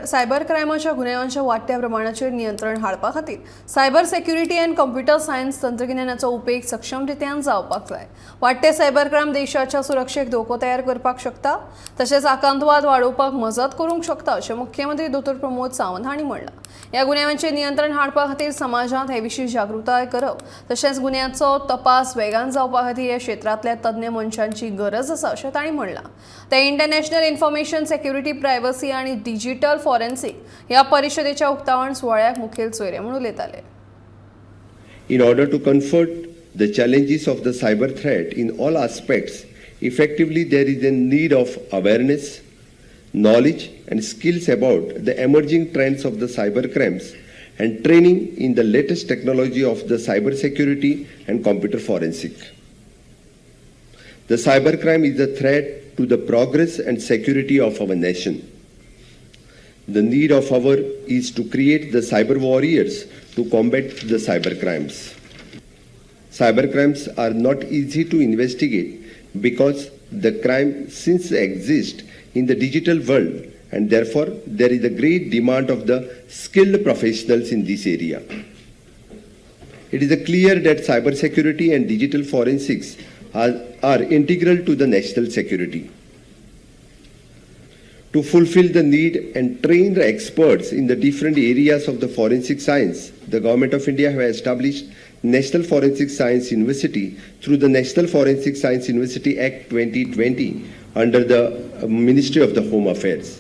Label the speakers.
Speaker 1: Cyber क्रायमाच्या गुन्ह्यांच्या वाढत्या प्रमाणाचेर नियंत्रण हाडपा खातीर cyber security and computer science तंत्रगिन्यानाचो उपेग सक्षमरित्यान जावपाक जाय. वाडटे सायबर क्रायम देशाच्या सुरक्षेक धोको तयार करपाक शकता, तशेंच आकांतवाद वाडोवपाक मजत करूंक शकता अशें मुख्यमंत्री डॉ. प्रमोद सावंत हांणी म्हणलां. ह्या गुन्ह्यांचेर नियंत्रण हाडपा खातीर समाजांत हे विशीं जागृताय करप तशेंच गुन्ह्यांचो तपास वेगान जावपा खातीर ह्या क्षेत्रांतल्या तज्ञ मनशांची गरज आसा अशें तांणी म्हणलां. ते इंटरनॅशनल इन्फॉर्मेशन सेक्युरिटी प्रायव्हसी आनी डिजिटल फॉरेन्सिक ह्या परिशदेच्या उक्तावण सुवाळ्याक मुखेल सोयरे म्हूण उलयताले.
Speaker 2: In order to confront the challenges of the cyber threat in all aspects, effectively there is a need of awareness, knowledge and skills about the emerging trends of the cyber crimes and training in the latest technology of the cyber security and computer forensic. The cybercrime is a threat to the progress and security of our nation. The need of our is to create the cyber warriors to combat the cyber crimes. Cyber crimes are not easy to investigate because the crime since exist in the digital world, and therefore there is a great demand of the skilled professionals in this area. It is clear that cyber security and digital forensics are integral to the national security. To fulfill the need and train the experts in the different areas of the forensic science, the Government of India has established National Forensic Science University through the National Forensic Science University Act 2020 under the Ministry of the Home Affairs.